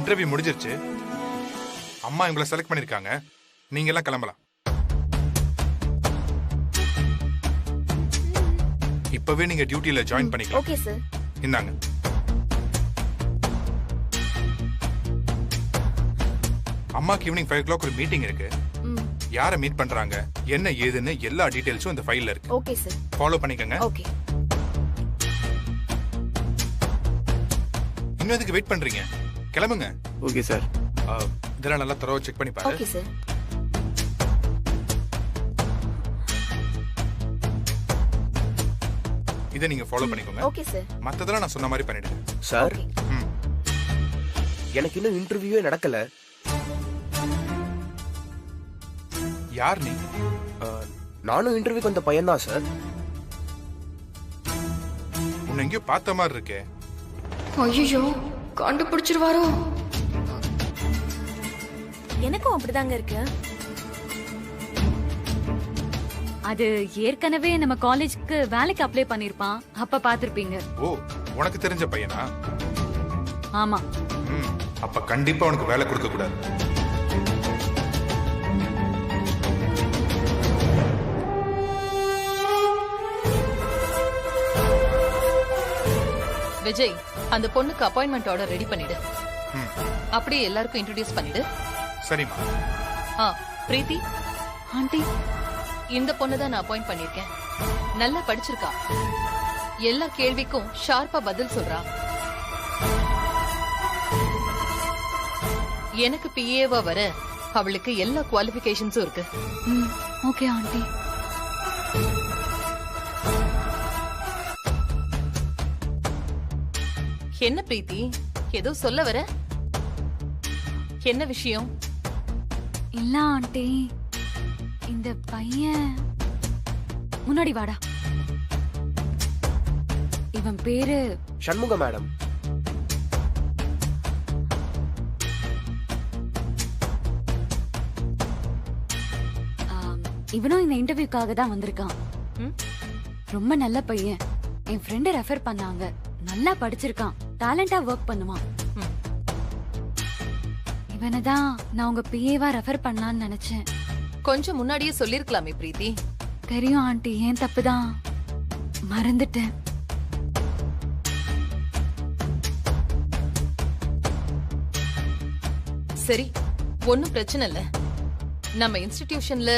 Interview முடிஞ்சிருச்சு. அம்மா உங்களை செலக்ட் பண்ணிருக்காங்க. நீங்க எல்லாம் கிளம்பலாம். இப்பவே நீங்க டியூட்டில ஜாயின் பண்ணிக்கலாம். Okay sir. இந்தாங்க. அம்மாக்கு ஈவினிங் 5 o'clock ஒரு மீட்டிங் இருக்கு. யாரை மீட் பண்றாங்க, என்ன ஏதுன்னு எல்லா டீடைல்ஸும் இந்த ஃபைல்ல இருக்கு. Okay sir. ஃபாலோ பண்ணிக்கங்க. ஓகே. இன்னும் எதுக்கு வெயிட் பண்றீங்க? கிளம்புங்க. Okay sir. இதெல்லாம் நல்லா தரவா செக் பண்ணி பாரு. Okay sir. இதை நீங்க ஃபாலோ பண்ணிக்கோங்க. Okay sir. மத்ததெல்லாம் நான் சொன்ன மாதிரி பண்ணிடுங்க. சார், எனக்கு இன்னும் இன்டர்வியூவே நடக்கல. யார் நீ? நானும் இன்டர்வியூக்கு வந்த பையன்தான் சார். உன்னை எங்கேயோ பார்த்த மாதிரி இருக்கே. ஐயோ, கண்டுபிடிச்சிருவாரோ? எனக்கும் அப்படிதாங்க இருக்கு. அது ஏற்கனவே நம்ம காலேஜ்க்கு வேலைக்கு அப்ளை பண்ணிருப்பான். அப்ப பாத்திருப்பீங்க. ஓ, உனக்கு தெரிஞ்ச பையனா? ஆமா. அப்ப கண்டிப்பா உனக்கு வேலை கொடுக்க கூடாது. விஜய், அந்த பொண்ணுக்கு அப்பாயின்மெண்ட் ஆர்டர் ரெடி பண்ணிடு. அப்படியே எல்லாருக்கும் இன்ட்ரோடியூஸ் பண்ணிடு. சரிம்மா. பிரீத்தி ஆண்டி, இந்த பொண்ணு தான் நான் அப்பாயிண்ட் பண்ணிருக்கேன். நல்லா படிச்சிருக்கா. எல்லா கேள்விக்கும் ஷார்ப்பா பதில் சொல்றா. எனக்கு பிஏவா வர அவளுக்கு எல்லா குவாலிஃபிகேஷன்ஸும் இருக்கு. Okay aunty. என்ன பிரீத்தி, ஏதோ சொல்ல வர? என்ன விஷயம்? இல்ல ஆண்டி, இந்த பையன் முன்னாடி வாடா. இவன் பேரு சண்முக மேடம். இவனும் இந்த இன்டர்வியூக்காக தான் வந்திருக்கான். ரொம்ப நல்ல பையன். என் ஃப்ரெண்ட் ரெஃபர் பண்ணாங்க. நல்லா படிச்சிருக்கான். டேலண்டா ஒர்க் பண்ணுவான். இவனதான் நான் உங்க பிஏவா ரெஃபர் பண்ணலாம்னு நினைச்சேன். கொஞ்சம் முன்னாடியே சொல்லிருக்கலாமே பிரீத்தி. தெரியும் ஆண்டி, ஏன் தப்புதான். மறந்துட்டேன். சரி, ஒன்னும் பிரச்சனை இல்ல. நம்ம இன்ஸ்டிடியூஷன்ல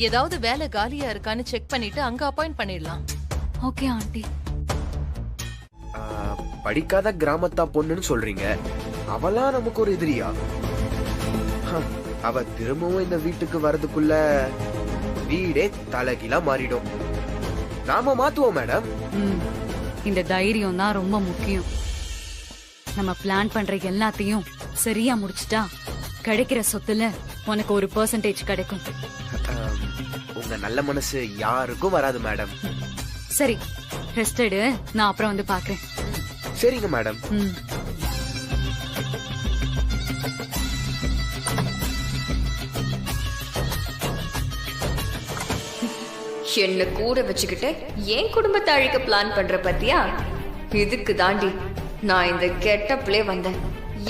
ஏதாவது வேலை காலியா இருக்கான்னு செக் பண்ணிட்டு அங்க அப்பாயிண்ட் பண்ணிடலாம். Okay aunty. படிக்காத கிராமத்தா பொண்ணுன்னு சொல்றீங்க. அவளா நமக்கு ஒரு எதிரியா? அவ திரும்பவும் இந்த வீட்டுக்கு வரதுக்குள்ள வீடே தலைகீழா மாறிடும். நாம மாத்துவோம் மேடம். இந்த தைரியம் தான் ரொம்ப முக்கியம். நம்ம பிளான் பண்ற எல்லாத்தையும் சரியா முடிச்சிட்டா கிடைக்கிற சொத்துல உனக்கு ஒரு % கிடைக்கும். உங்க நல்ல மனசு யாருக்கும் வராது மேடம். சரி, ரெஸ்ட் எடு. நான் அப்புறம் வந்து பாக்குறேன். சரிங்க மேடம். என்ன கூட வச்சுக்கிட்டு என் குடும்பத்தை அழிக்க பிளான் பண்ற பத்தியா? இதுக்கு தாண்டி நான் இந்த கெட்டப்லே வந்தேன்.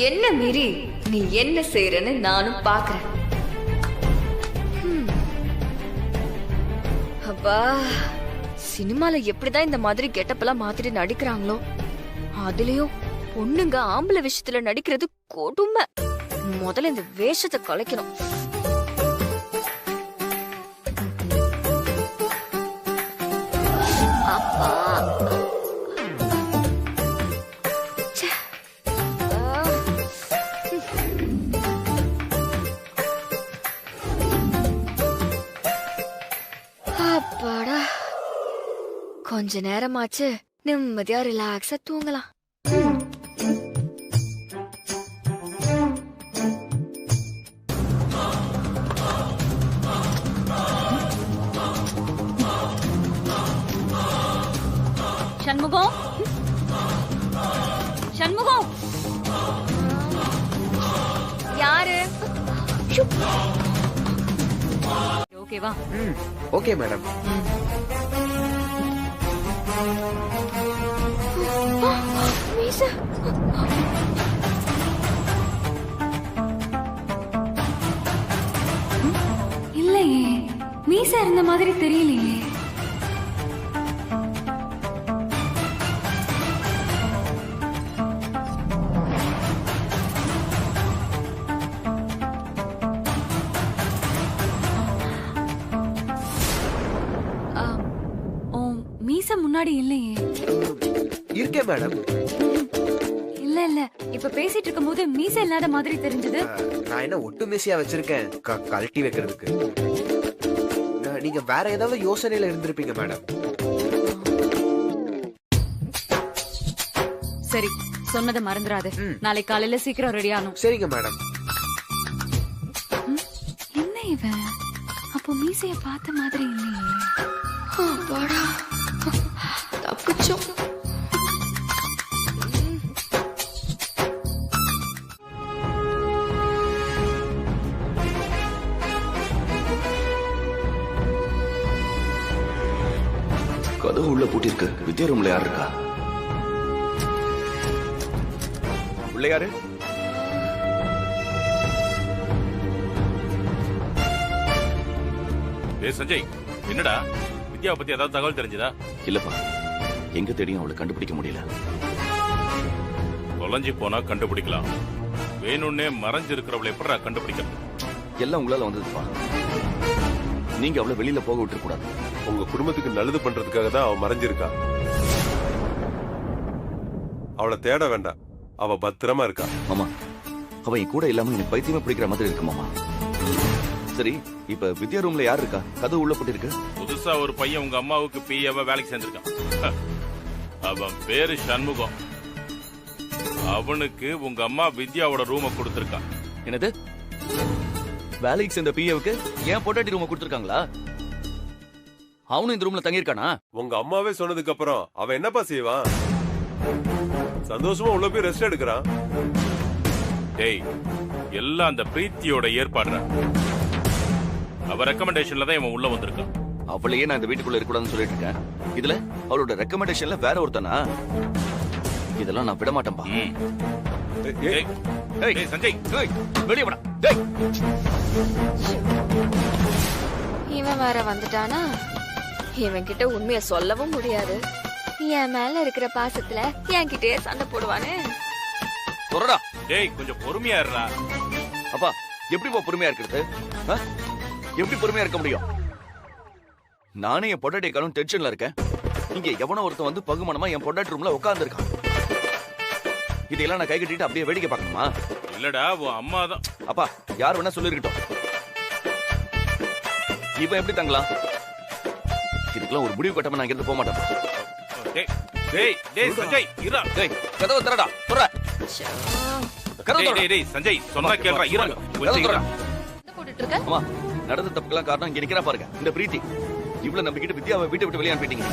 என்ன மீறி நீ என்ன செய்யறன்னு நானும் பாக்குறேன். அப்பா, சினிமால எப்படிதான் இந்த மாதிரி கெட்டப் எல்லாம் மாத்திட்டு நடிக்கிறாங்களோ. அதுலயும் பொண்ணுங்க ஆம்பளை விஷயத்துல நடிக்கிறது கொடுமை. முதல்ல இந்த வேஷத்தை கலைக்கணும். அப்பா, அப்பாடா, கொஞ்ச நேரமாச்சு நிம்மதியா ரிலாக்ஸா தூங்கலாம். சண்முகம், சண்முகம். யாரு? ஓகேவா? Okay madam. இருந்த மாதிரி தெரியலையே. மீச முன்னாடி இல்லையே. இருக்கேன் மேடம். இல்ல இல்ல, இப்ப பேசிட்டு இருக்கும் போது மீச இல்லாத மாதிரி தெரிஞ்சது. நான் என்ன ஒட்டு மீசையா வச்சிருக்கேன் கழட்டி வைக்கிறதுக்கு. நீங்க வேற ஏதாவது யோசனையில இருந்திருப்பீங்க மேடம். சரி, சொன்னதை மறந்துடாது. நாளை காலையில சீக்கிரம் ரெடி ஆகணும். சரிங்க மேடம். என்ன இவன் அப்போ மீசைய பார்த்த மாதிரி இல்லையே. வாடா தப்பிச்சோம். கதவு உள்ள பூட்டிருக்கு. வித்யா ரூம்ல யார் இருக்கா? உள்ள யாரு? சஞ்சய், என்னடா வித்யாவை பத்தி ஏதாவது தகவல் தெரிஞ்சதா? இல்லப்பா, எங்க தேடியும் அவளை கண்டுபிடிக்க முடியல. தொலைஞ்சி போனா கண்டுபிடிக்கலாம். வேணும்னே மறைஞ்சிருக்கிறவளை எப்படா கண்டுபிடிக்கிறது? எல்லாம் உங்களால வந்ததுப்பா. நீங்க அவளை வெளியில போக விட்டுற கூடாது. உங்க குடும்பத்துக்கு நல்லது பண்றதுக்காக தான் அவ மறைஞ்சிருக்கா. அவளை தேட வேண்டாம், அவ பத்திரமா இருக்கா. மாமா, அவ என் கூட இல்லாம எனக்கு பைத்தியமா பிடிக்கிற மாதிரி இருக்கு மாமா. சரி, இப்ப வித்யா ரூம்ல யார் இருக்கா? கதவு உள்ள போட்டிருக்கு. புதுசா ஒரு பையன் உங்க அம்மாவுக்கு பிஏவா வேலைக்கு சேர்ந்திருக்கான். அவன் பேரு சண்முகம். அவனுக்கு உங்க அம்மா வித்யாவோட ரூம கொடுத்திருக்கான். என்னது? வேலைக்கு சேர்ந்த பிஏவுக்கு ஏன் பொட்டாட்டி ரூம கொடுத்திருக்காங்களா? அவனும் இந்த ரூம்ல தங்கியிருக்கானா? உங்க அம்மாவே சொன்னதுக்கு அப்புறம் அவன் என்னப்பா செய்வான்? சந்தோஷமா உள்ள போய் ரெஸ்ட் எடுக்கிறான். டேய், எல்லாம் அந்த பிரீத்தியோட ஏற்பாடுறா. அவ ரெக்கமெண்டேஷன்ல தான் இவன் உள்ள வந்திருக்கான். அவளையே நான் இந்த வீட்டுக்குள்ள இருக்கக்கூடாதுன்னு சொல்லிட்டு இருக்கேன். இதுல அவளோட ரெக்கமெண்டேஷன்ல வேற ஒருத்தனா? இதெல்லாம் நான் விட மாட்டேன்பா. சஞ்சய், வெளியே போடா. டேய், இவன் வேற வந்துட்டானா? இவன் கிட்ட உண்மைய சொல்லவும் முடியாது. என் மேல இருக்கிற பாசத்துல என் கிட்டே சண்டை போடுவானே. போறடா. டேய், கொஞ்சம் பொறுமையா இருடா. அப்பா, எப்படி பொறுமையா இருக்கிறது? எப்படி பொறுமையா இருக்க முடியும்? நானே என் பொட்டாட்டி காலம் டென்ஷன்ல இருக்கேன். இங்க எவனோ ஒருத்தன் வந்து பகுமனமா என் பொட்டாட்டி ரூம்ல உட்கார்ந்து இருக்கான். இதையெல்லாம் நான் கை கட்டிட்டு அப்படியே வேடிக்கை பார்க்கணுமா? இல்லடா, உன் அம்மா தான். அப்பா, யார் வேணா சொல்லிருக்கட்டும். இப்ப எப்படி தங்கலாம்? இதுக்கெல்லாம் ஒரு முடிவு கட்டாம நான் இருந்து போக மாட்டேன். டேய் சஞ்சய், இரா. டேய், கதவை திறடா. திற. கதவை திற. டேய் சஞ்சய், சொன்னா கேளுடா. இரா. கொஞ்சம் இரா. என்ன போட்டுட்டு இருக்க? அம்மா, நடந்த தப்புக்கெல்லாம் காரணம் இங்க நிக்கிறா பாருங்க, இந்த பிரீத்தி. இவ்வளவு நம்பிக்கிட்டு வித்யாவை வீட்டை விட்டு வெளியே அனுப்பிட்டீங்க.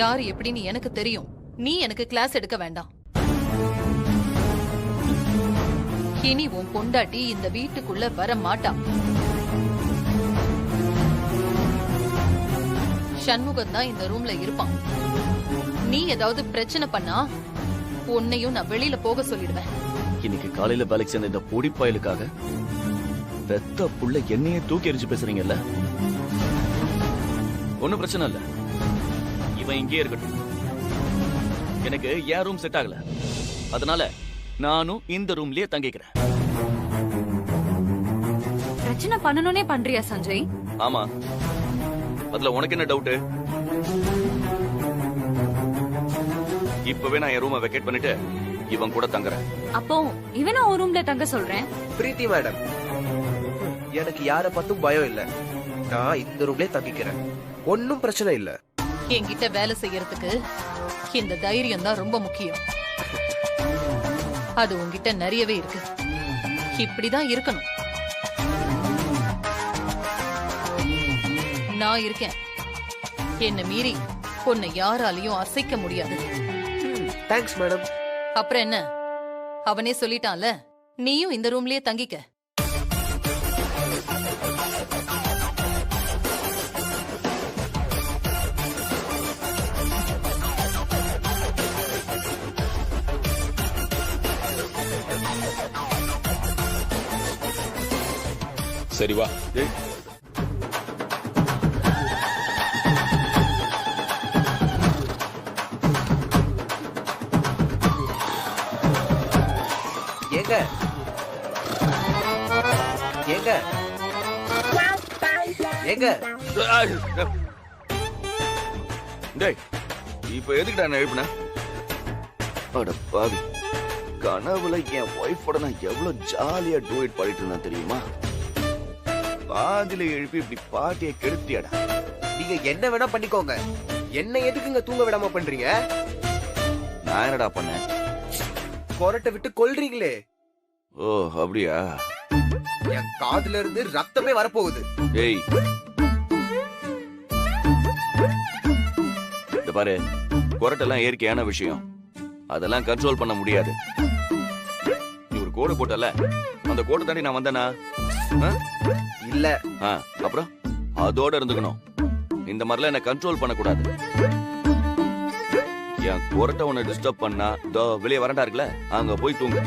யார் எப்படின்னு எனக்கு தெரியும். நீ எனக்கு கிளாஸ் எடுக்க வேண்டாம். இனி உன் பொண்டாட்டி இந்த வீட்டுக்குள்ள வர மாட்டா. சண்முகம் தான் இந்த ரூம்ல இருப்பான். நீ ஏதாவது பிரச்சனை பண்ணா உன்னையும் நான் வெளியில போக சொல்லிடுவேன். இன்னைக்கு காலையில வேலைக்கு சேர்ந்த இந்த பொடிப்பாயலுக்காக பெத்த புள்ள என்னையே தூக்கி எரிஞ்சு பேசுறீங்கல்ல? ஒன்னும் பிரச்சனை இல்ல, இவன் இங்கே இருக்கட்டும். எனக்கு என் ரூம் செட் ஆகல, அதனால நானும் இந்த ரூம்லயே தங்கிக்கிறேன். பிரச்சனை பண்ணணும்னே பண்றியா சஞ்சய்? ஆமா, அதுல உனக்கு என்ன டவுட்? இப்பவே நான் என் ரூமை வெக்கேட் பண்ணிட்டு இவன் கூட தங்குறேன். அப்போ இவனை ஒரு ரூம்ல தங்க சொல்றேன். பிரீத்தி மேடம், எனக்கு யார பத்தும் பயம் இல்ல. நான் இந்த ரூம்லயே தங்கிக்கிறேன். ஒன்னும் பிரச்சனை இல்ல. என்கிட்ட வேலை செய்யறதுக்கு இந்த தைரியம் தான் ரொம்ப முக்கியம். அது உன்கிட்ட நிறையவே இருக்கு. இப்படிதான் இருக்கணும். நான் இருக்கேன். என்ன மீறி உன்னை யாராலையும் அசைக்க முடியாது. Thanks madam. அப்புறம் என்ன, அவனே சொல்லிட்டான்ல, நீயும் இந்த ரூம்லயே தங்கிக்க. சரி வா. ஏங்க டேய் இப்ப எதுக்குடா நான் எழுப்பின? அட பாவி, கனவுல என் ஒய்ஃபோட நான் எவ்வளவு ஜாலியா டூயிட் பாடிட்டு இருந்தேன் தெரியுமா? பாதியில எழுப்பி இப்படி பாட்டியை கெடுத்தியாடா. நீங்க என்ன வேணா பண்ணிக்கோங்க, என்ன எதுக்குங்க தூங்க விடாம பண்றீங்க? நான் என்னடா பண்ணேன்? கொரட்டை விட்டு கொல்றீங்களே. ஓ அப்படியா? என் காதுல இருந்து ரத்தமே வரப்போகுது. ஏய் இந்த பாரு, கொரட்டெல்லாம் இயற்கையான விஷயம், அதெல்லாம் கண்ட்ரோல் பண்ண முடியாது. நீ ஒரு கோடு போட்டல, அந்த கோட்டை தாண்டி நான் வந்தேனா? இல்ல. அப்புறம் அதோட இருந்துக்கணும். இந்த மாதிரிலாம் என்ன கண்ட்ரோல் பண்ணக்கூடாது. என் கொரட்டை உன்னை டிஸ்டர்ப் பண்ணா இதோ வெளியே வரண்டா இருக்குல்ல, அங்க போய் தூங்கு.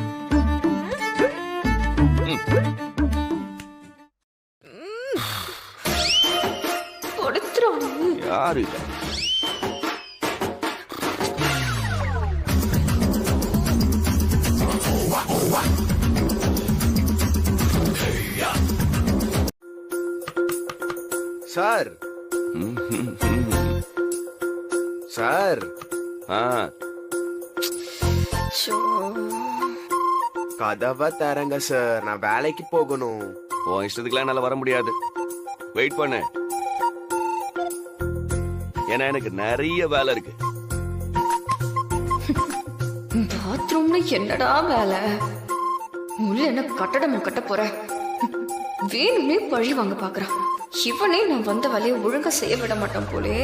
யாரு இல்ல? சார் சார் கதவை தரங்க சார், நான் வேலைக்கு போகணும். உன் இஷ்டத்துக்குலாம் என்னால வர முடியாது. வெயிட் பண்ணு, ஏன்னா எனக்கு நிறைய வேலை இருக்கு. பாத்ரூம்ல என்னடா வேலை? உள்ள என்ன கட்டடம் கட்ட போற? வேணும்னே பழி வாங்க பாக்குறான். இவனே நான் வந்த வேலையை ஒழுங்கா செய்ய விட மாட்டான் போலே.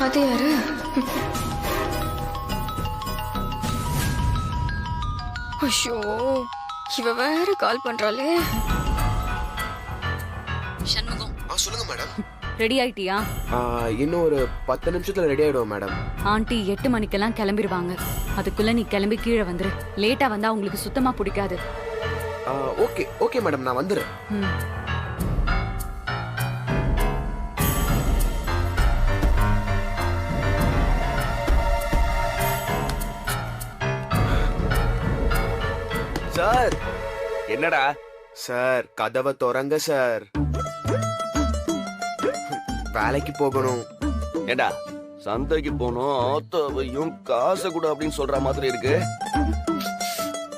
அது யாரு? ஐயோ, இவ வேற கால் பண்றாளே. சண்முகம், சொல்லுங்க மேடம். ரெடி ஆயிட்டியா? இன்னும் ஒரு 10 நிமிஷத்துல ரெடி ஆயிடுவோம் மேடம். ஆண்டி 8 மணிக்கெல்லாம் கிளம்பிடுவாங்க. அதுக்குள்ள நீ கிளம்பி கீழே வந்துரு. லேட்டா வந்தா உங்களுக்கு சுத்தமா பிடிக்காது. ஓகே ஓகே மேடம், நான் வந்துடுறேன். சார். என்னடா? சார் கதவை திறங்க சார், வேலைக்கு போகணும். ஏண்டா சந்தைக்கு போனோம், ஆத்தவையும் காசை கூட அப்படின்னு சொல்ற மாதிரி இருக்கு.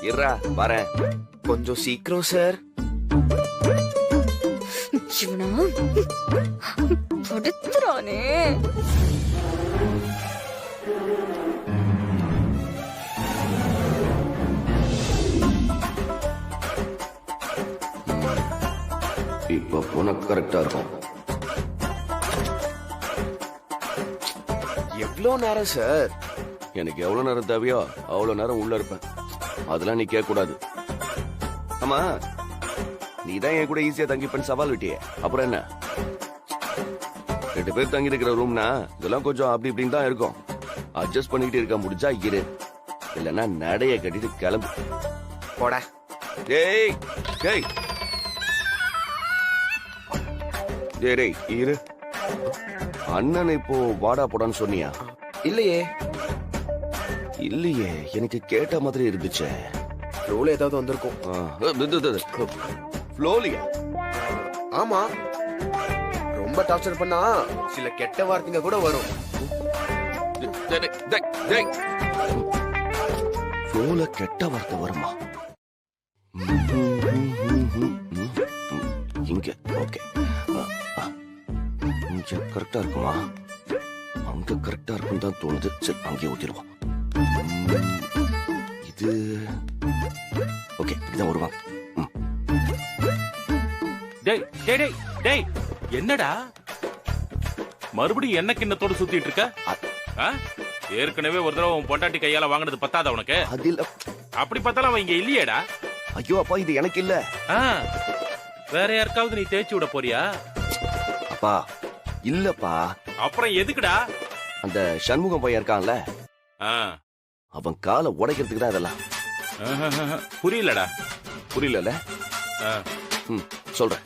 இருடா வரேன். கொஞ்சம் சீக்கிரம் சார். இவனா படுத்துறானே. இப்ப போன கரெக்டா இருக்கும். எவ்வளவு நேரம் சார்? எனக்கு எவ்வளவு நேரம் தேவையோ அவ்வளவு நேரம் உள்ள இருப்பேன். அதெல்லாம் நீ கேட்க கூடாது. ஆமா, நீதான் என் கூட ஈஸியா தங்கிப்பேன் சவால் விட்டியே, அப்புறம் என்ன? 2 பேர் தங்கி இருக்கிற ரூம்னா இதெல்லாம் கொஞ்சம் அப்படி இப்படின்னு தான் இருக்கும். அட்ஜஸ்ட் பண்ணிக்கிட்டு இருக்க முடிஞ்சா இரு, இல்லைன்னா நடைய கட்டிட்டு கிளம்பு. போட. டேய் டேய் டேய் இரு. அண்ணன் இப்போ வாடா போடான்னு சொன்னியா? இல்லையே. இல்லையே, எனக்கு கேட்ட மாதிரி இருந்துச்சு. ஃப்ளோல ஏதாவது வந்திருக்கும். ஃப்ளோலியா? ஆமா, ரொம்ப டார்ச்சர் பண்ணா சில கெட்ட வார்த்தைங்க கூட வரும். ஃப்ளோல கெட்ட வார்த்தை வருமா? இங்க ஓகே, இங்க கரெக்டா இருக்குமா? அங்க கரெக்டா இருக்கும் தான் தோணுது. சரி, அங்கே ஊத்திடுவோம். இது ஓகே, இப்படிதான் வருவாங்க. டேய் டேய் டேய் டேய், என்னடா மறுபடியும் என்ன கிண்ணத்தோட சுத்திட்டு இருக்க? ஏற்கனவே ஒரு தடவை உன் பொண்டாட்டி கையால வாங்கினது பத்தாத உனக்கு? அதில் அப்படி பார்த்தாலும் அவன் இங்க இல்லையேடா. ஐயோ அப்பா, இது எனக்கு இல்ல. வேற யாருக்காவது நீ தேய்ச்சி விட போறியா? அப்பா இல்லப்பா. அப்புறம் எதுக்குடா? அந்த சண்முகம் பையன் இருக்கான்ல, அவன் காலை உடைக்கிறதுக்கு தான் இதெல்லாம். புரியலடா. புரியல? சொல்றேன்.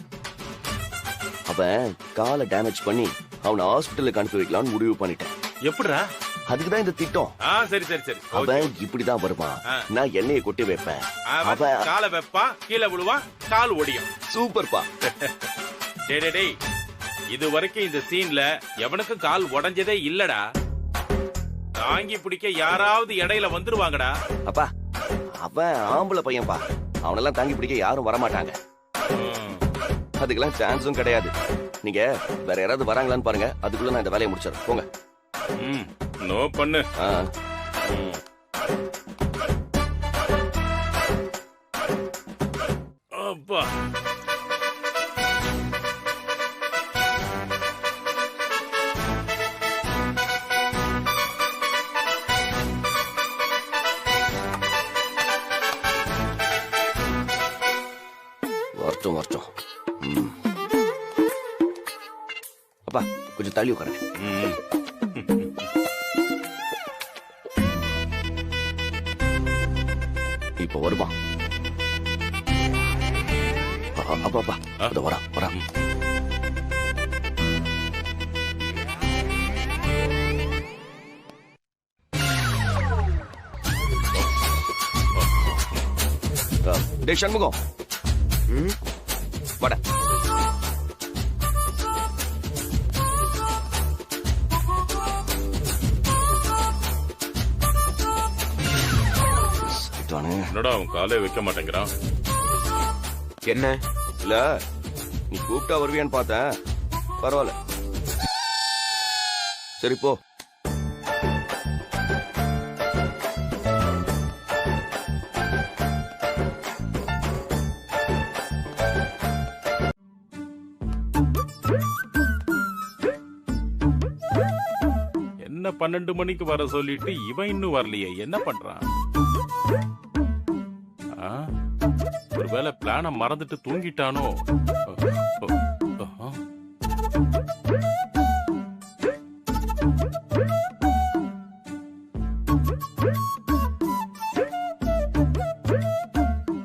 அவன் காலை டேமேஜ் பண்ணி அவனை ஹாஸ்பிட்டலுக்கு அனுப்பி வைக்கலாம்னு முடிவு பண்ணிட்டேன். எப்படிடா? அதுக்குதான் இந்த திட்டம். சரி சரி சரி. அவன் இப்படிதான் வருவான். நான் எண்ணெயை கொட்டி வைப்பேன். அவன் காலை வைப்பான், கீழே விழுவான், கால் ஒடியும். சூப்பர்ப்பா. டேய், இது வரைக்கும் இந்த சீன்ல எவனுக்கும் கால் உடைஞ்சதே இல்லடா. தாங்கி பிடிக்க யாராவது இடையில வந்துருவாங்கடா. அப்பா, அவன் ஆம்பளை பையன்பா. அவனெல்லாம் தாங்கி பிடிக்க யாரும் வரமாட்டாங்க. அதுக்கெல்லாம் சான்ஸும் கிடையாது. நீங்க வேற யாராவது வராங்களான்னு பாருங்க. அதுக்குள்ள நான் இந்த வேலையை முடிச்சிடறேன். போங்க. நோ பண்ணு. அப்பா, வரட்டும் வரட்டும். அப்பா, கொஞ்சம் தள்ளி உட்காருங்க. இப்ப வருமா? அப்பா அது வரா. டேய் சண்முகம், வாடா. என்னடா அவன் காலே வைக்க மாட்டேங்கிறான்? என்ன இல்ல, நீ கூப்பிட்டா வருவியான்னு பார்த்தேன். பரவாயில்ல, சரி போ. என்ன 12 மணிக்கு வர சொல்லிட்டு இவன் இன்னும் வரலையே, என்ன பண்றான்? ஒருவேளை பிளான மறந்துட்டு தூங்கிட்டானோ?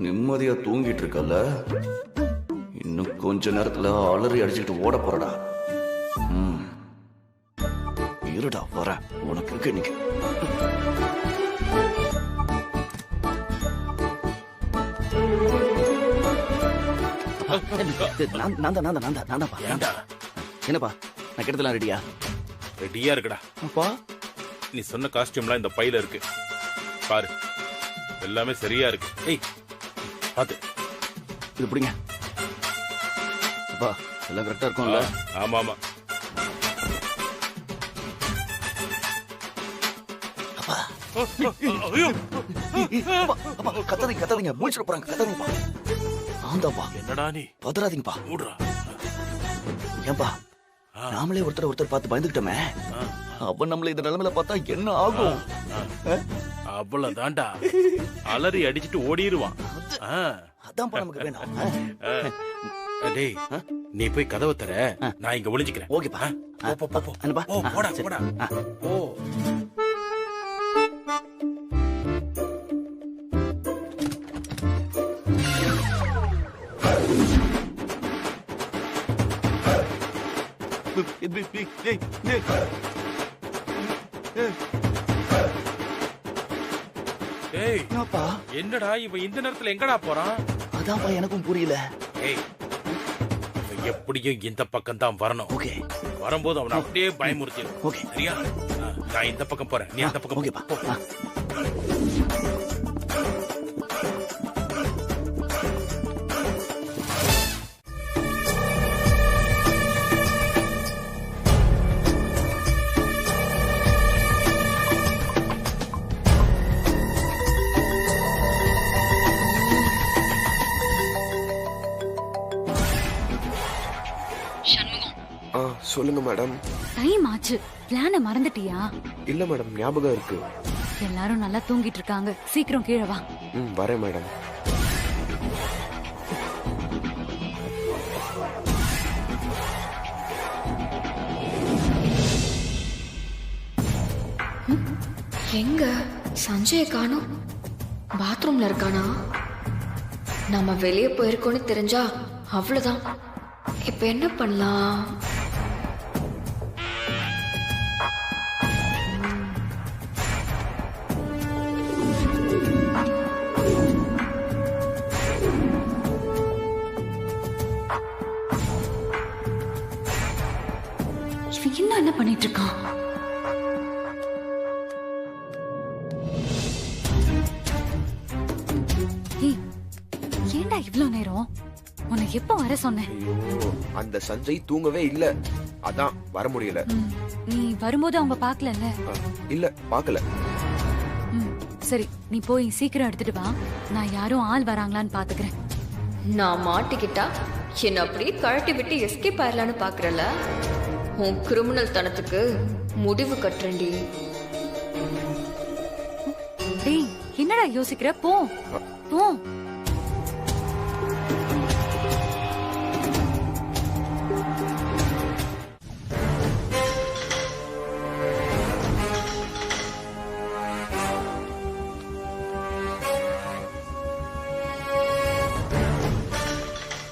நிம்மதியா தூங்கிட்டு இருக்கல, இன்னும் கொஞ்ச நேரத்துல அலறி அடிச்சுட்டு ஓட போறடா. இருடா, வர உனக்கு இருக்கு இன்னைக்கு. என்னப்பா, நான் கிட்டத்தட்ட ரெடியா? ரெடியா இருக்குடா. அப்பா, நீ சொன்ன காஸ்டியூம்லாம் இந்த பையில இருக்கு பாரு. எல்லாமே சரியா இருக்கு. ஏய் பாத்து, இது பிடிங்க. அப்பா, எல்லாம் கரெக்டா இருக்கும்ல? ஆமா ஆமா. கத்தாதீங்க, மூச்சுட போறாங்க. கத்தாதீங்கப்பா. ஆந்தாப்பா, என்னடா நீ? பதறாதீங்கப்பா. ஏன்பா, நாமளே ஒருத்தர் பார்த்து பயந்துக்கிட்டோமே. அவன் நம்மள இந்த நிலைமையில பார்த்தா என்ன ஆகும்? அவ்வளவுதான்டா, அலறி அடிச்சுட்டு ஓடிடுவான். அதான் நமக்கு வேணும். டேய், நீ போய் கதவை தர, நான் இங்க ஒளிஞ்சுக்கிறேன். ஓகேப்பா. போடா போடா. ஓ, என்னடா இவன் இந்த நேரத்துல எங்கடா போறான்? அதான்ப்பா எனக்கும் புரியல. எப்படியும் இந்த பக்கம் தான் வரணும். ஓகே, வரும்போது அவனை அப்படியே பயமுறுத்திடும். ஓகே, சரியா? நான் இந்த பக்கம் போறேன், நீ அந்த பக்கம். ஓகேப்பா. சொல்லுங்க மேடம். டைம் ஆச்சு. பிளான மறந்துட்டியா? இல்ல மேடம், ஞாபகம் இருக்கு. எல்லாரும் நல்லா தூங்கிட்டு இருக்காங்க. சீக்கிரம் கீழே வா. வரேன் மேடம். எங்க சஞ்சய காணோம். பாத்ரூம்ல இருக்கானா? நம்ம வெளியே போயிருக்கோன்னு தெரிஞ்சா அவ்வளவுதான். இப்ப என்ன பண்ணலாம்? இவன் இன்னும் என்ன பண்ணிட்டு இருக்கான்? ஏய், ஏன்டா இவ்ளோ நேரம்? உன்னை எப்ப வர சொன்னேன்? ஐயோ, அந்த சஞ்சய் தூங்கவே இல்ல, அதான் வர முடியல. நீ வரும்போது அவங்க பாக்கலல்ல? இல்ல, பாக்கல. சரி, நீ போய் சீக்கிரம் எடுத்துட்டு வா. நான் யாரும் ஆள் வராங்களான்னு பாத்துக்கிறேன். நான் மாட்டிக்கிட்டா என்ன அப்படியே கழட்டி விட்டு எஸ்கேப் ஆயிரலான்னு பாக்குறல? உன் கிரிமினல் தனத்துக்கு முடிவு கட்டுறேன்டி. டேய், என்னடா யோசிக்கிற? போ போ.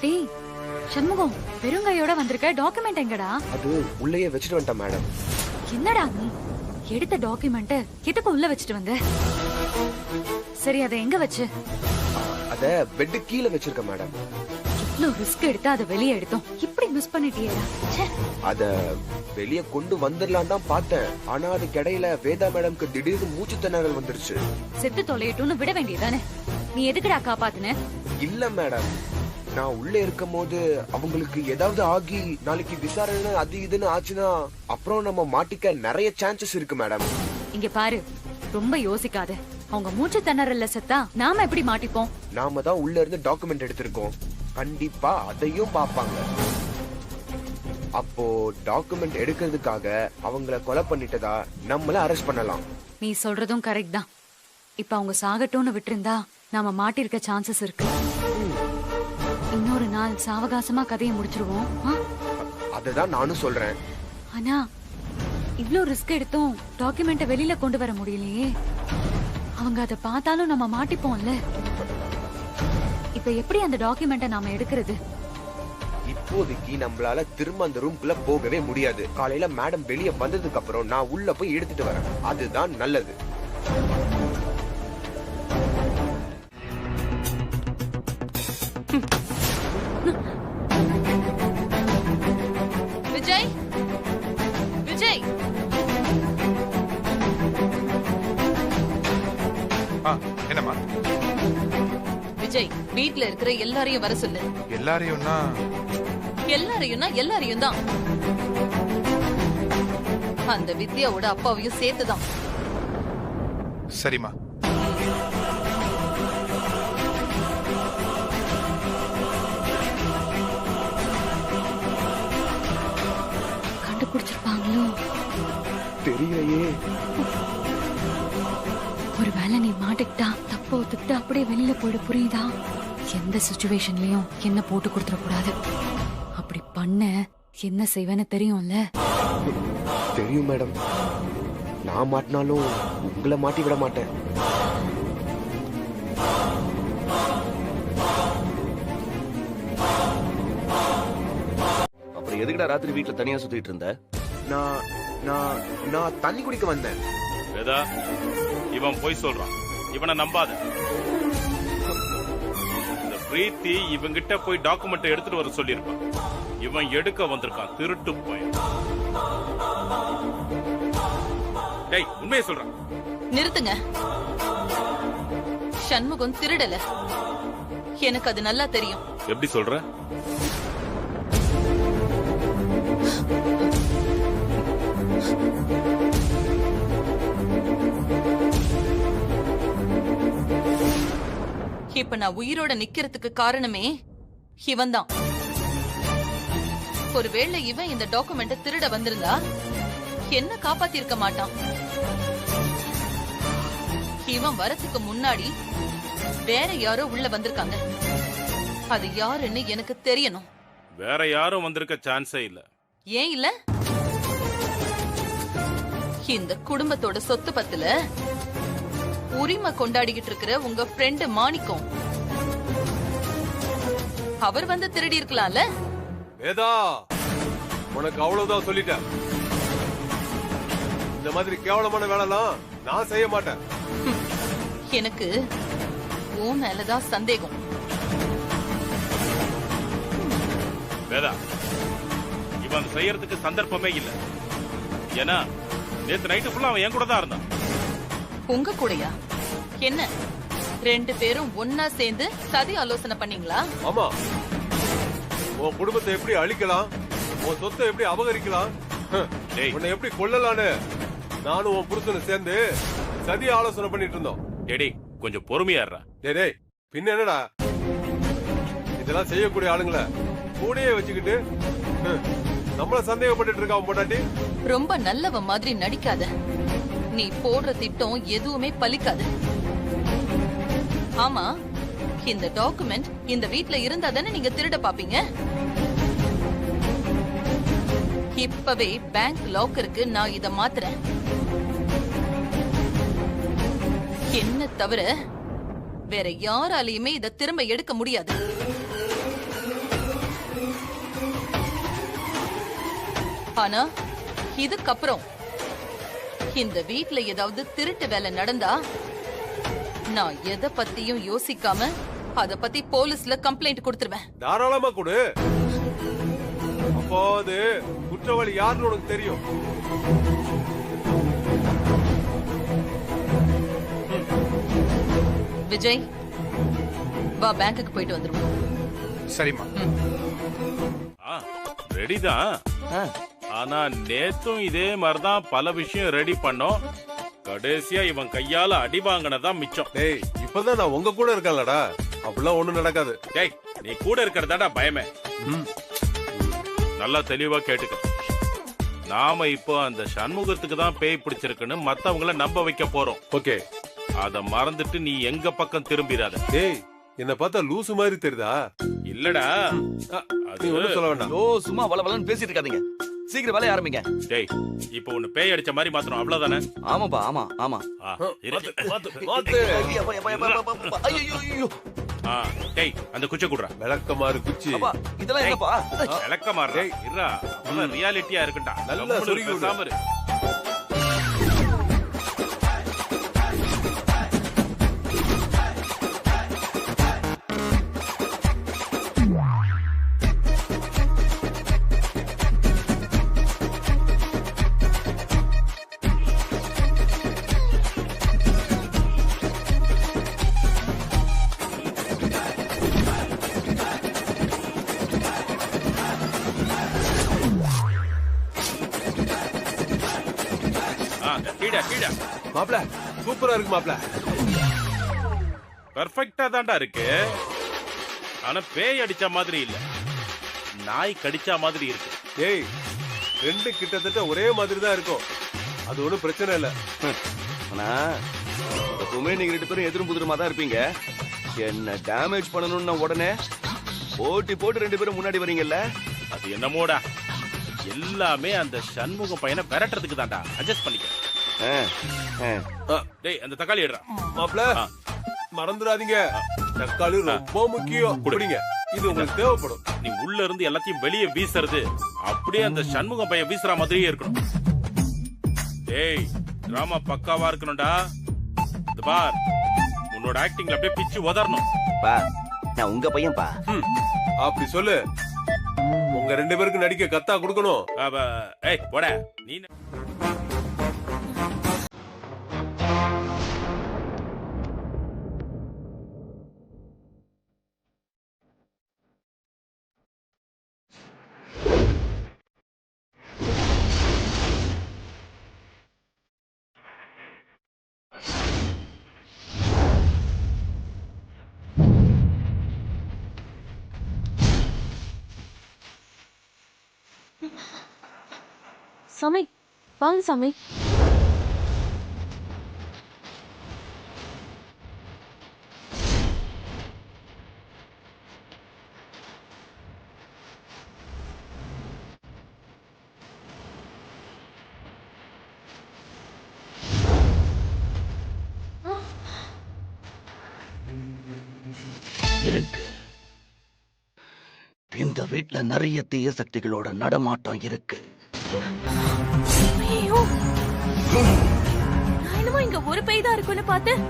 டேய் சண்முகம், பெருங்கையோட வந்திருக்க. டாக்குமெண்ட் எங்கடா? அது உள்ளேயே வச்சுட்டு வந்துட்டேன் மேடம். என்னடா நீ எடுத்த டாக்குமெண்ட் எதுக்கு உள்ள வச்சுட்டு வந்த? சரி, அதை எங்க வச்சு? அத பெட் கீழே வச்சிருக்கேன் மேடம். இவ்ளோ ரிஸ்க் எடுத்து அதை வெளியே எடுத்தோம், இப்படி மிஸ் பண்ணிட்டியேடா. ச்சே. அத வெளிய கொண்டு வந்துடலாம் தான் பார்த்தேன். ஆனா அதுக்கு இடையில வேதா மேடம்க்கு திடீர்னு மூச்சு திணறல் வந்துருச்சு. செத்து தொலையட்டும்னு விட வேண்டியதானே? நீ எதுக்குடா காப்பாத்துன? இல்ல மேடம், நான் உள்ள இருக்கும் போது அவங்களுக்கு ஏதாவது ஆகி நாளைக்கு விசாரணை அது இதுன்னு ஆச்சுன்னா அப்புறம் நம்ம மாட்டிக்க நிறைய சான்சஸ் இருக்கு மேடம். இங்க பாரு, ரொம்ப யோசிக்காத. அவங்க மூச்சு திணறல்ல செத்தா நாம எப்படி மாட்டிப்போம்? நாம தான் உள்ள இருந்து டாக்குமெண்ட் எடுத்திருக்கோம், கண்டிப்பா அதையும் பாப்பாங்க. அப்போ டாக்குமெண்ட் எடுக்கிறதுக்காக அவங்கள கொலை பண்ணிட்டதா நம்மள அரெஸ்ட் பண்ணலாம். நீ சொல்றதும் கரெக்ட் தான். இப்ப அவங்க சாகட்டும்னு விட்டிருந்தா நாம மாட்டிருக்க சான்சஸ் இருக்கு. இன்னொரு நாள் சாவகாசமா கதையை முடிச்சிருவோம். அததான் நானும் சொல்றேன். ஆனா இவ்ளோ ரிஸ்க் எடுத்தோம் டாக்குமெண்ட வெளியில கொண்டு வர முடியலையே. அவங்க அதை பார்த்தாலும் நம்ம மாட்டிப்போம்ல. இப்ப எப்படி அந்த டாக்குமெண்ட நாம எடுக்கிறது? இப்போதைக்கு நம்மளால திரும்ப அந்த ரூம்குள்ள போகவே முடியாது. காலையில மேடம் வெளியே வந்ததுக்கு அப்புறம் நான் உள்ள போய் எடுத்துட்டு வரேன், அதுதான் நல்லது. விஜய், விஜய், என்னம்மா? விஜய், வீட்ல இருக்கிற எல்லாரையும் வர சொல்லு. எல்லாரையும்னா எல்லாரையும் தான். அந்த வித்யாவோட அப்பாவையும் சேர்த்துதான். சரிம்மா. கண்டுபிடிச்சிருப்பாங்களோ? தெரியலையே. ஒருவேளை நீ மாட்டிக்கிட்டா தப்ப ஒத்துக்கிட்டு அப்படியே வெளியில போயிட, புரியுதா? எந்த சிச்சுவேஷன்லயும் என்ன போட்டு கொடுத்துட கூடாது. அப்படி பண்ண என்ன செய்வேன்னு தெரியும்ல? தெரியும் மேடம், நான் மாட்டினாலும் உங்களை மாட்டி விட மாட்டேன். அப்புறம் எதுக்குடா ராத்திரி வீட்டுல தனியா சுத்திட்டு இருந்த? நான் நான் நான் தண்ணி குடிக்க வந்தேன். வேதா, இவன் போய் சொல்றான், இவனை நம்பாத. இந்த பிரீத்தி இவங்கிட்ட போய் டாக்குமெண்ட் எடுத்துட்டு வர சொல்லிருப்பான். இவன் எடுக்க வந்திருக்கான், திருட்டு போய். டேய், உண்மையை சொல்றான். நிறுத்துங்க. சண்முகம் திருடல, எனக்கு அது நல்லா தெரியும். எப்படி சொல்ற? இப்ப நான் உயிரோட நிக்கிறதுக்கு காரணமே இவன்தான். ஒருவேளை இவன் இந்த டாக்குமெண்ட திருட வந்திருந்தா என்ன காப்பாத்திருக்க மாட்டான். இவன் வரதுக்கு முன்னாடி வேற யாரோ உள்ள வந்திருக்காங்க. அது யாருன்னு எனக்கு தெரியணும். வேற யாரும் வந்திருக்க சான்ஸே இல்ல. ஏன் இல்ல? இந்த குடும்பத்தோட சொத்து பத்துல உரிமை கொண்டாடிக்கிட்டு இருக்கிற உங்க ஃப்ரெண்டு மாணிக்கம் அவர் வந்து திருடி இருக்கலாம்ல. வேதா, உனக்கு அவ்வளவுதான் சொல்லிட்டேன். இந்த மாதிரி கேவலமான வேலைலாம் நான் செய்ய மாட்டேன். எனக்கு உன் மேலதான் சந்தேகம். வேதா, இவன் செய்யறதுக்கு சந்தர்ப்பமே இல்ல. ஏன்னா நேத்து நைட்டு ஃபுல்லா அவன் என் கூட தான் இருந்தான். உங்க கூடயா? என்ன 2 பேரும் ஒன்னா சேர்ந்து சதி ஆலோசனை பண்ணீங்களா? ஆமா, உன் குடும்பத்தை எப்படி அழிக்கலாம், உன் சொத்தை எப்படி அபகரிக்கலாம், டேய். உன்னை எப்படி கொல்லலான்னு நானும் உன் புருஷனை சேர்ந்து சதி ஆலோசனை பண்ணிட்டு இருந்தோம். டேய் கொஞ்சம் பொறுமையா இருடா. டேய் பின்ன என்னடா, இதெல்லாம் செய்யக்கூடிய ஆளுங்களை கூடயே வச்சுக்கிட்டு நம்மள சந்தேகப்பட்டு இருக்கா பொண்டாட்டி. ரொம்ப நல்லவ மாதிரி நடிக்காத. நீ போடுற திட்டம் எதுவுமே பலிக்காது. ஆமா, இந்த டாக்குமெண்ட் இந்த வீட்ல இருந்தா தானே நீங்க திருட பாப்பீங்க. இப்பவே பேங்க் லாக்கருக்கு நான் இத மாத்துறேன். என்ன தவிர வேற யாராலையுமே இத திரும்ப எடுக்க முடியாது. ஆனா இதுக்கப்புறம் இந்த வீட்ல ஏதாவது திருட்டு வேலை நடந்தா நான் எதை பத்தியும் யோசிக்காம அத பத்தி போலீஸ்ல கம்ப்ளைண்ட் கொடுத்துருவேன். தாராளமா கொடு. அப்போ அது குற்றவாளி யாருன்னு உனக்கு தெரியும். விஜய், வா பேங்க்குக்கு போயிட்டு வந்துருவோம். சரிம்மா. ரெடிதான். ஆனா நேத்தும் இதே மாதிரிதான் பல விஷயம் ரெடி பண்ணோம். கடைசியா இவன் கையால அடி வாங்கினதான் மிச்சம். டேய் இப்பதான் நான் உங்க கூட இருக்கேன்லடா, அப்படிலாம் ஒண்ணும் நடக்காது. டேய் நீ கூட இருக்கிறதாடா பயமே. நல்லா தெளிவா கேட்டுக்க. நாம இப்போ அந்த சண்முகத்துக்கு தான் பேய் பிடிச்சிருக்குன்னு மத்தவங்கள நம்ப வைக்க போறோம். ஓகே, அத மறந்துட்டு நீ எங்க பக்கம் திரும்பிடாத. டேய் என்ன பார்த்தா லூசு மாதிரி தெரியுதா? இல்லடா, நீ ஒண்ணும் சொல்ல வேண்டாம். ஓ சும்மா வளவலன்னு பேசிட்டு இருக்காதீங்க. சீக்கிரம் வேலைய ஆரம்பிங்க. டேய் இப்போ உன்னை பேய் அடிச்ச மாதிரி மாத்தணும், அவ்வளவுதானே? ஆமாப்பா, ஆமா ஆமா. டேய் அந்த குச்சை குடுறா. விளக்கமாறு குச்சி. அப்பா இதெல்லாம் என்னப்பா? விளக்கமாறு இருடா, ரியாலிட்டியா இருக்கட்டா. நல்லா சொருகி விடு. பேசாம இரு. மாப்ள சூப்பரா இருக்கு மாப்ள. பெர்ஃபெக்ட்டா தான்டா இருக்கு. ஆனா பேய் அடிச்ச மாதிரி இல்ல, நாய் கடிச்ச மாதிரி இருக்கு. டேய் ரெண்டு கிட்டத்தட்ட ஒரே மாதிரி தான் இருக்கும், அது ஒண்ணும் பிரச்சனை இல்ல. ஆனா எப்பவுமே நீங்க 2 பேரும் எதிரும் புதிருமா தான் இருப்பீங்க. என்ன டேமேஜ் பண்ணணும்னா உடனே போட்டி போட்டு 2 பேரும் முன்னாடி வரீங்கல்ல. அது என்னமோடா, எல்லாமே அந்த சண்முகம் பையனை விரட்டுறதுக்கு தான்டா. அட்ஜஸ்ட் பண்ணிக்க. டேய் அந்த தக்காளி எடுறா. மாப்ள மறந்துடாதீங்க, தக்காளி ரொம்ப முக்கியம். குடிங்க, இது உங்களுக்கு தேவைப்படும். நீ உள்ள இருந்து எல்லாத்தையும் வெளியே வீசுறது அப்படியே அந்த சண்முகம் பையன் வீசுற மாதிரியே இருக்கணும். டேய் டிராமா பக்காவா இருக்கணும்டா. இந்த பார், உன்னோட ஆக்டிங்ல அப்படியே பிச்சு உதறணும். பா நான் உங்க பையன் பா. அப்படி சொல்லு. உங்க 2 பேருக்கு நடிக்க கத்தா கொடுக்கணும். ஏய் போட நீ. சாமி வாங்க சாமி. இந்த வீட்ல நிறைய தீய சக்திகளோட நடமாட்டம் இருக்கு. ஐயோ, நான் என்னமோ இங்க ஒரு பேய் தான் இருக்குன்னு பார்த்தேன்.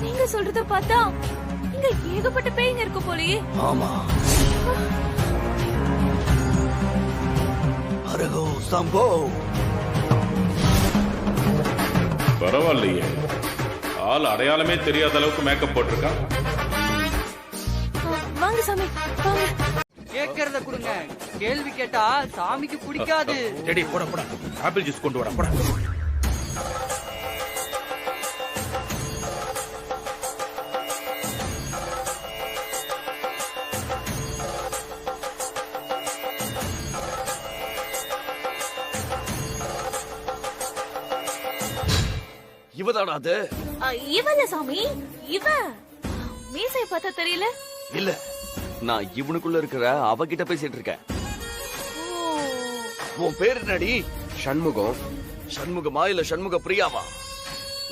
நீங்க சொல்றத பார்த்தா இங்க ஏகப்பட்ட பேய்ங்க இருக்கு போலயே. ஆமா. அரகோ சம்போ. பரவாயில்லையே, ஆள் அடையாளமே தெரியாத அளவுக்கு மேக்கப் போட்டிருக்கான். வாங்க சாமி, வாங்க. கேக்குறத கொடுங்க, கேள்வி கேட்டா சாமிக்கு பிடிக்காது. டேடி போட போட, ஆப்பிள் ஜூஸ் கொண்டு வாடா போட. இவதானா அது? இவல சாமி, இவ. மீசை பார்த்தா தெரியல. இல்ல, நான் இவனுக்குள்ள இருக்கிற அவகிட்ட பேசிட்டு இருக்கேன். உன் பேர் என்னடி? சண்முகம். சண்முகமா இல்ல சண்முக பிரியாவா?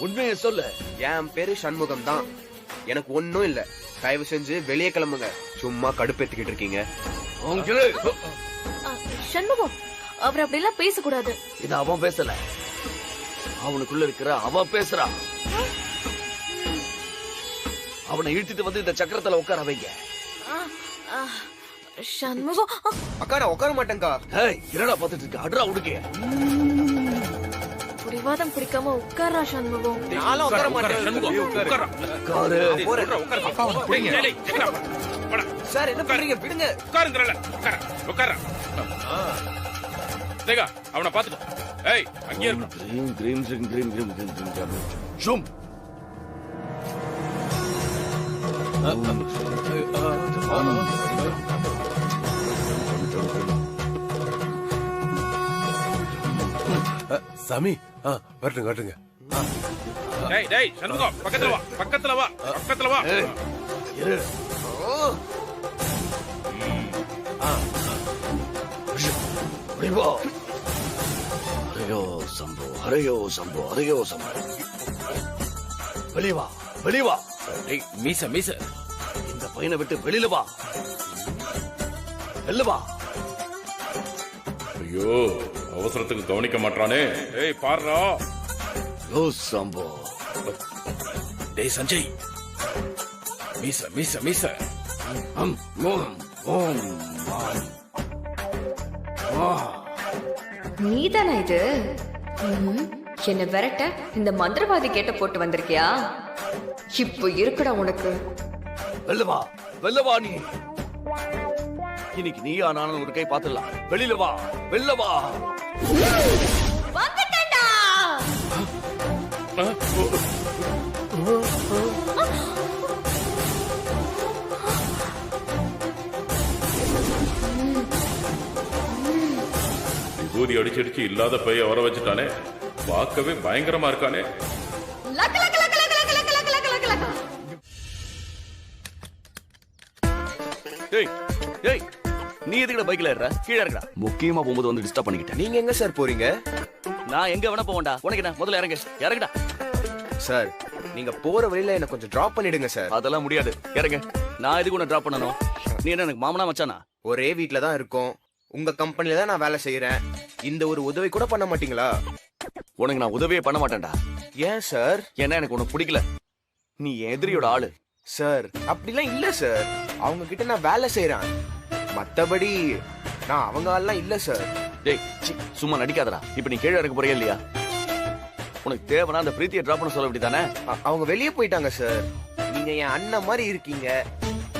உண்மையை சொல்லு. என் பேரு சண்முகம் தான். எனக்கு ஒண்ணும் இல்ல. தயவு செஞ்சு வெளியே கிளம்புங்க. சும்மா கடுப்பேத்திக்கிட்டு இருக்கீங்க. சண்முகம், அவர் அப்படி எல்லாம் பேசக்கூடாது. இது அவன் பேசல, அவனுக்குள்ள இருக்கிற அவ பேசுறா. அவனை இழுத்துட்டு வந்து இந்த சக்கரத்துல உட்கார வைங்க. சண்முகம். அக்கா நான் உட்கார மாட்டேங்கா. என்னடா பாத்துட்டு இருக்க? அட்ரா உடுக்க. புரிவாதம் பிடிக்காம உட்காரா சண்முகம். நானும் உட்கார மாட்டேன். சார் என்ன பண்றீங்க? விடுங்க. உட்காருங்கறல, உட்கார. தேகா, அவனை பாத்துட்டு. ஏய், அங்கே இரு. Cream cream cream cream cream cream cream. Zoom. சாமி வரட்டுங்க வரட்டுங்க. டேய் டேய் சண்முகம், பக்கத்துல வா, பக்கத்துல வா, பக்கத்துல வா. இரு. வா. ஹரையோ சம்போ, ஹரையோ சம்போ, ஹரையோ சம்போ. வெளிய வா, வெளிய வா. டேய் மீச மீச, இந்த பையனை விட்டு வெளியில வா. வெளில வா. ஐயோ, அவசரத்துக்கு கவனிக்க மாட்டானே. ஏய் பாருடா. ஓ சம்போ. டேய் சஞ்சய், மீச மீச மீச. ஓம் ஓம். நீதானா இது? என்ன விரட்ட இந்த மந்திரவாதி கேட்ட போட்டு வந்திருக்கியா? இப்போ இருக்குடா உனக்கு. வெளில வா, வெளில வா. நீ இன்னைக்கு நீயா நானும் ஒரு கை பாத்துடலாம். வெளியில வா, வெளில வா. வந்துட்டேன்டா. விபூதி அடிச்சடிச்சு இல்லாத பைய வர வச்சுட்டானே. பார்க்கவே பயங்கரமா இருக்கானே. லக்க லக்க லக்க லக்க லக்க லக்க லக்க லக்க லக்க லக்க. ஏய் ஏய், நீ எதுக்குடா பைக்ல ஏறுற? கீழ இருக்கடா. முக்கியமா போகும்போது வந்து டிஸ்டர்ப் பண்ணிக்கிட்டேன். நீங்க எங்க சார் போறீங்க? நான் எங்க வேணா போவேன்டா. உனக்கு என்ன? முதல்ல இறங்கு, இறங்குடா. சார் நீங்க போற வழியில என்ன கொஞ்சம் டிராப் பண்ணிடுங்க சார். அதெல்லாம் முடியாது, இறங்கு. நான் எதுக்கு உன்னை டிராப் பண்ணணும்? நீ என்ன எனக்கு மாமனா மச்சானா? ஒரே வீட்ல தான் இருக்கோம். உங்க கம்பெனில தான் நான் வேலை செய்யறேன். இந்த ஒரு உதவி கூட பண்ண மாட்டீங்களா? உனக்கு நான் உதவியே பண்ண மாட்டேன்டா. ஏன் சார்? ஏன்னா எனக்கு உனக்கு பிடிக்கல. நீ என் எதிரியோட ஆளு. சார் அப்படிலாம் இல்ல சார். அவங்க கிட்ட நான் வேலை செய்யறேன். மத்தபடி நான் அவங்க ஆள்லாம் இல்ல சார். டேய் சும்மா நடிக்காதடா. இப்ப நீ கீழே இறக்க போறியா இல்லையா? உனக்கு தேவைன்னா அந்த பிரீத்தியை டிராப் பண்ண சொல்ல வேண்டியதானே? அவங்க வெளியே போயிட்டாங்க சார். நீங்க என் அண்ணன் மாதிரி இருக்கீங்க.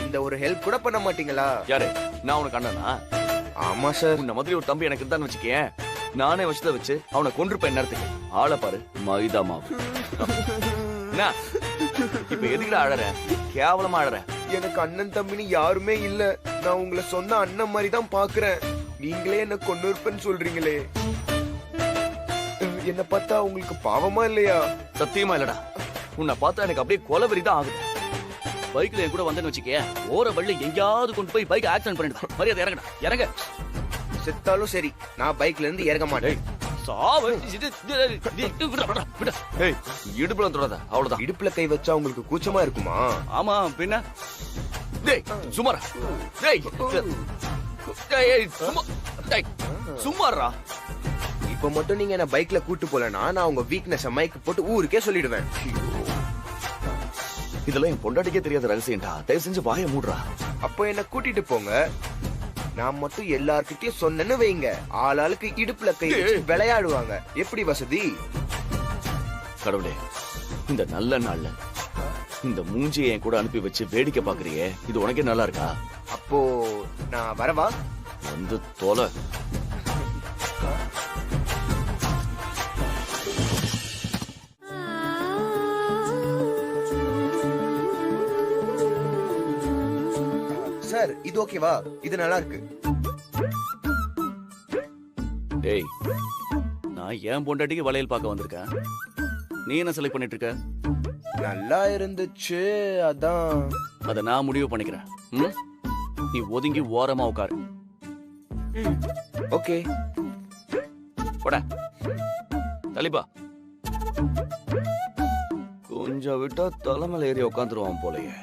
இந்த ஒரு ஹெல்ப் கூட பண்ண மாட்டீங்களா? யாரு? நான் உனக்கு அண்ணனா? ஆமா சார். உன்ன மாதிரி ஒரு தம்பி எனக்கு தான் வச்சுக்கேன். நானே வச்சத வச்சு அவனை கொன்றுப்பேன் நேரத்துக்கு. ஆளை பாரு, மைதா மாவு. என்ன இப்ப எதுக்குடா அழற? கேவலமா அழற. எனக்கு அண்ணன் தம்பின்னு யாருமே இல்ல. நான் உங்களை சொன்ன அண்ணன் மாதிரி தான் பாக்குறேன். நீங்களே என்ன கொண்டு இருப்பேன்னு சொல்றீங்களே. என்ன பார்த்தா உங்களுக்கு பாவமா இல்லையா? சத்தியமா இல்லடா. உன்னை பார்த்தா எனக்கு அப்படியே கொலவெறி தான் ஆகுது. பைக்ல என் கூட வந்தேன்னு வச்சுக்கே, ஓர வழியில எங்கேயாவது கொண்டு போய் பைக் ஆக்சிடென்ட் பண்ணிடுவேன். மரியாதை இறங்கடா, இறங்க. செத்தாலும் சரி, நான் பைக்ல இருந்து இறங்க மாட்டேன். சாவு. இடுப்புல தொடாத, அவ்வளவுதான். இடுப்புல கை வச்சா உங்களுக்கு கூச்சமா இருக்குமா? ஆமா பின்ன. டேய் சுமாரா. டேய் சும்மாறா. இப்ப மட்டும் நீங்க என்ன பைக்ல கூட்டு போலனா நான் உங்க வீக்னஸ் மைக் போட்டு ஊருக்கே சொல்லிடுவேன். இதெல்லாம் என் பொண்டாட்டிக்கே தெரியாத ரகசியம்டா. தயவு செஞ்சு வாயை மூடுறா. அப்போ என்ன கூட்டிட்டு போங்க. நான் மட்டும் எல்லார்கிட்டயும் சொன்னேன்னு வைங்க, ஆளாளுக்கு இடுப்புல கை வச்சு விளையாடுவாங்க. எப்படி வசதி? கடவுளே, இந்த நல்ல நாள்ல இந்த மூஞ்சியை என் கூட அனுப்பி வச்சு வேடிக்கை பாக்குறியே, இது உனக்கே நல்லா இருக்கா? அப்போ நான் வரவா? வந்து தொலை. சார் இது ஓகேவா? இது நல்லா இருக்கு. டேய், நான் ஏன் பொண்டாட்டிக்கு வளையல் பார்க்க வந்திருக்கேன். நீ என்ன செலக்ட் பண்ணிட்டு இருக்க? நல்லா இருந்துச்சு, அதான். அத நான் முடிவு பண்ணிக்கிறேன். ம்? நீ ஒதுங்கி ஓரமா உட்காரு. ஓகே. போட தலிபா. கொஞ்சம் விட்டா தலைமையில ஏறி உட்காந்துருவான் போலயே.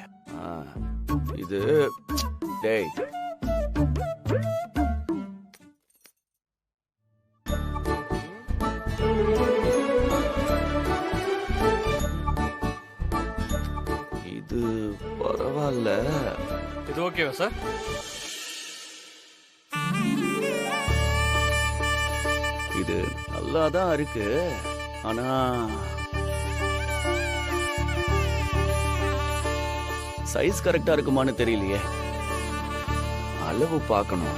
இது டேய், இது பரவாயில்ல. இது ஓகேவா சார்? இது நல்லாதான் இருக்கு. ஆனா சைஸ் கரெக்டா இருக்குமான்னு தெரியலையே. அளவு பார்க்கணும்.